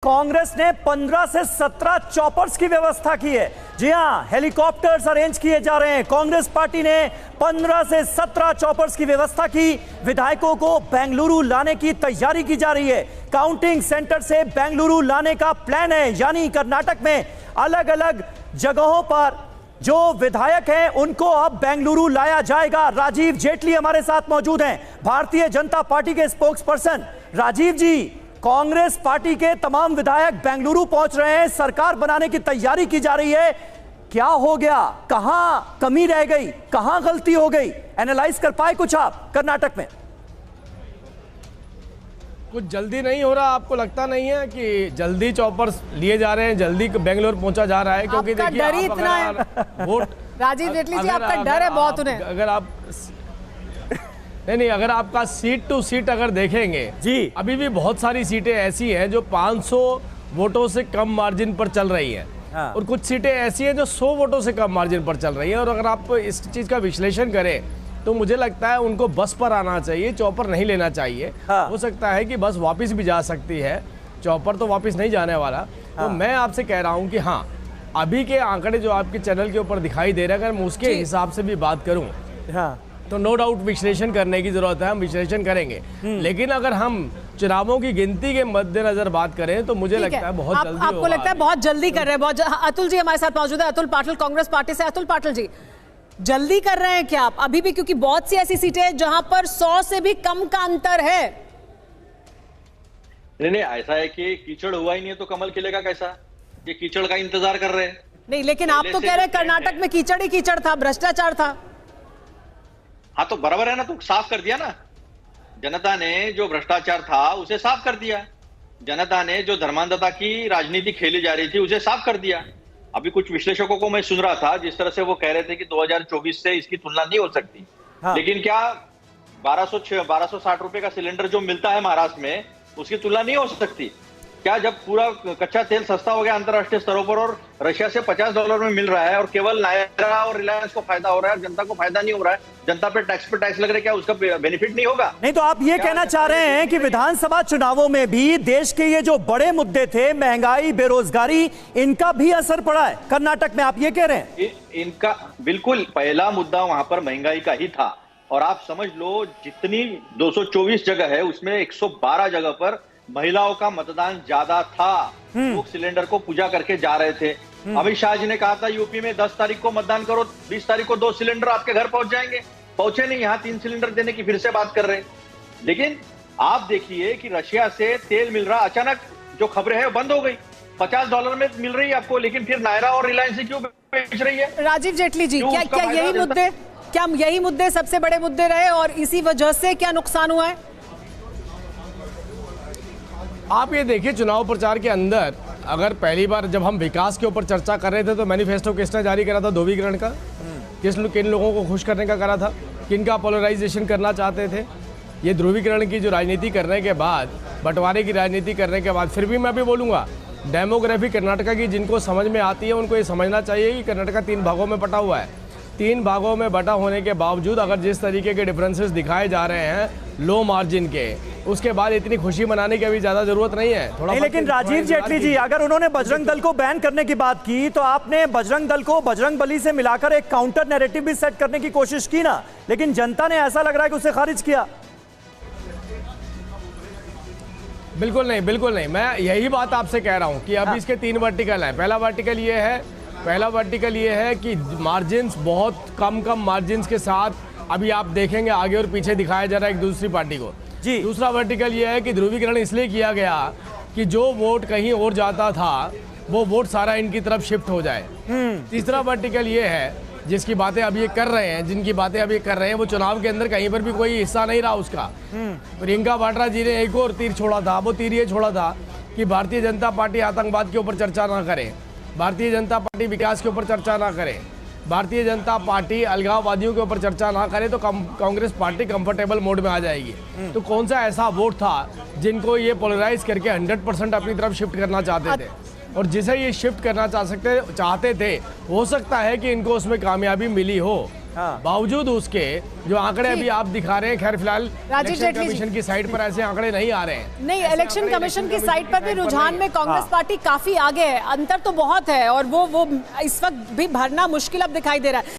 कांग्रेस ने 15 से 17 चॉपर्स की व्यवस्था की है। जी हां, हेलीकॉप्टर्स अरेंज किए जा रहे हैं। कांग्रेस पार्टी ने 15 से 17 चॉपर्स की व्यवस्था की। विधायकों को बेंगलुरु लाने की तैयारी की जा रही है। काउंटिंग सेंटर से बेंगलुरु लाने का प्लान है, यानी कर्नाटक में अलग अलग जगहों पर जो विधायक हैं उनको अब बेंगलुरु लाया जाएगा। राजीव जेटली हमारे साथ मौजूद हैं, भारतीय जनता पार्टी के स्पोक्स पर्सन। राजीव जी, कांग्रेस पार्टी के तमाम विधायक बेंगलुरु पहुंच रहे हैं, सरकार बनाने की तैयारी की जा रही है। क्या हो गया, कहां कमी रह गई, कहां गलती हो गई, एनालाइज कर पाए कुछ आप कर्नाटक में? कुछ जल्दी नहीं हो रहा? आपको लगता नहीं है कि जल्दी चॉपर्स लिए जा रहे हैं, जल्दी बेंगलोर पहुंचा जा रहा है? क्योंकि देखिए डर ही इतना है वोट राजीव जेटली जी, आपका डर है बहुत उन्हें। अगर आप नहीं, अगर आपका सीट टू सीट अगर देखेंगे जी, अभी भी बहुत सारी सीटें ऐसी हैं जो 500 वोटों से कम मार्जिन पर चल रही हैं। हाँ। और कुछ सीटें ऐसी हैं जो 100 वोटों से कम मार्जिन पर चल रही हैं। और अगर आप इस चीज़ का विश्लेषण करें तो मुझे लगता है उनको बस पर आना चाहिए, चॉपर नहीं लेना चाहिए। हाँ। हो सकता है कि बस वापस भी जा सकती है, चॉपर तो वापस नहीं जाने वाला। तो मैं आपसे कह रहा हूँ कि हाँ, अभी के आंकड़े जो आपके चैनल के ऊपर दिखाई दे रहे हैं, अगर मैं उसके हिसाब से भी बात करूँ तो नो डाउट विश्लेषण करने की जरूरत है, हम विश्लेषण करेंगे। लेकिन अगर हम चुनावों की गिनती के मद्देनजर बात करें तो मुझे लगता है बहुत जल्दी आपको लगता है बहुत जल्दी कर रहे हैं, बहुत अतुल जी हमारे साथ मौजूद है, अतुल पाटिल कांग्रेस पार्टी से। अतुल पाटिल जी, जल्दी कर रहे हैं क्या आप अभी भी? क्योंकि बहुत सी ऐसी सीटें हैं जहां पर 100 से भी कम का अंतर है। नहीं, ऐसा है कि कीचड़ हुआ ही नहीं है तो कमल खिलेगा कैसा? ये कीचड़ का इंतजार कर रहे हैं। नहीं, लेकिन आप तो कह रहे हैं कर्नाटक में कीचड़ ही कीचड़ था, भ्रष्टाचार था। हाँ तो बराबर है ना, तो साफ कर दिया ना जनता ने। जो भ्रष्टाचार था उसे साफ कर दिया जनता ने। जो धर्मांधता की राजनीति खेली जा रही थी उसे साफ कर दिया। अभी कुछ विश्लेषकों को मैं सुन रहा था, जिस तरह से वो कह रहे थे कि 2024 से इसकी तुलना नहीं हो सकती। हाँ। लेकिन क्या 1260 रुपए का सिलेंडर जो मिलता है महाराष्ट्र में, उसकी तुलना नहीं हो सकती क्या? जब पूरा कच्चा तेल सस्ता हो गया अंतरराष्ट्रीय स्तरों पर और रशिया से $50 में मिल रहा है और केवल नायरा और रिलायंस को फायदा हो रहा है, जनता को फायदा नहीं हो रहा है, जनता पे टैक्स लग रहा है, क्या उसका बेनिफिट नहीं होगा? नहीं तो आप ये कहना चाह रहे हैं कि विधानसभा चुनावों में भी देश के ये जो बड़े मुद्दे थे, महंगाई, बेरोजगारी, इनका भी असर पड़ा है कर्नाटक में, आप ये कह रहे हैं? इनका बिल्कुल पहला मुद्दा वहां पर महंगाई का ही था। और आप समझ लो, जितनी 224 जगह है उसमें 112 जगह पर महिलाओं का मतदान ज्यादा था। लोग सिलेंडर को पूजा करके जा रहे थे। अमित शाह जी ने कहा था यूपी में 10 तारीख को मतदान करो, 20 तारीख को 2 सिलेंडर आपके घर पहुंच जाएंगे। पहुंचे नहीं, यहाँ 3 सिलेंडर देने की फिर से बात कर रहे हैं। लेकिन आप देखिए कि रशिया से तेल मिल रहा, अचानक जो खबरें हैं बंद हो गई। $50 में मिल रही है आपको, लेकिन फिर नायरा और रिलायंस क्यों बेच रही है? राजीव जेटली जी, क्या यही मुद्दे सबसे बड़े मुद्दे रहे और इसी वजह से क्या नुकसान हुआ है? आप ये देखिए, चुनाव प्रचार के अंदर अगर पहली बार जब हम विकास के ऊपर चर्चा कर रहे थे तो मैनिफेस्टो किसने जारी करा था? ध्रुवीकरण का। किन लोगों को खुश करने का करा था? किनका पोलराइजेशन करना चाहते थे? ये ध्रुवीकरण की जो राजनीति करने के बाद, बंटवारे की राजनीति करने के बाद, फिर भी मैं भी बोलूँगा डेमोग्राफी कर्नाटका की जिनको समझ में आती है उनको ये समझना चाहिए कि कर्नाटका 3 भागों में बटा हुआ है। 3 भागों में बटा होने के बावजूद अगर जिस तरीके के डिफरेंसेस दिखाए जा रहे हैं लो मार्जिन के, उसके बाद इतनी खुशी मनाने की अभी ज्यादा जरूरत नहीं है। थोड़ा नहीं, लेकिन राजीव जेटली जी, अगर उन्होंने बजरंग दल को बैन करने की बात की तो आपने बजरंग दल को बजरंग बली से मिलाकर एक काउंटर नैरेटिव भी सेट करने की कोशिश की ना, लेकिन जनता ने ऐसा लग रहा है कि उसे खारिज किया। बिल्कुल नहीं, मैं यही बात आपसे कह रहा हूं कि अब इसके 3 वर्टिकल हैं। पहला वर्टिकल ये है कि मार्जिन्स बहुत कम मार्जिन्स के साथ अभी आप देखेंगे आगे और पीछे दिखाया जा रहा है एक दूसरी पार्टी को जी। दूसरा वर्टिकल ये है कि ध्रुवीकरण इसलिए किया गया कि जो वोट कहीं और जाता था वो वोट सारा इनकी तरफ शिफ्ट हो जाए। तीसरा वर्टिकल ये है जिनकी बातें अब ये कर रहे हैं वो चुनाव के अंदर कहीं पर भी कोई हिस्सा नहीं रहा उसका। प्रियंका वाड्रा जी ने एक और तीर छोड़ा था, वो तीर ये छोड़ा था कि भारतीय जनता पार्टी आतंकवाद के ऊपर चर्चा ना करे, भारतीय जनता पार्टी विकास के ऊपर चर्चा ना करे, भारतीय जनता पार्टी अलगाववादियों के ऊपर चर्चा ना करे तो कांग्रेस पार्टी कंफर्टेबल मोड में आ जाएगी। तो कौन सा ऐसा वोट था जिनको ये पोलराइज करके 100% अपनी तरफ शिफ्ट करना चाहते थे? और जिसे ये शिफ्ट करना चाहते थे, हो सकता है कि इनको उसमें कामयाबी मिली हो। हाँ। बावजूद उसके जो आंकड़े अभी आप दिखा रहे हैं, खैर फिलहाल राजीव इलेक्शन जेटली जी। कमीशन की साइट पर ऐसे आंकड़े नहीं आ रहे हैं। नहीं, ऐसे इलेक्शन आंकड़े कमीशन की इलेक्शन साइट पर भी कमीशन की रुझान साइट में कांग्रेस हाँ। पार्टी काफी आगे है, अंतर तो बहुत है और वो इस वक्त भी भरना मुश्किल अब दिखाई दे रहा है।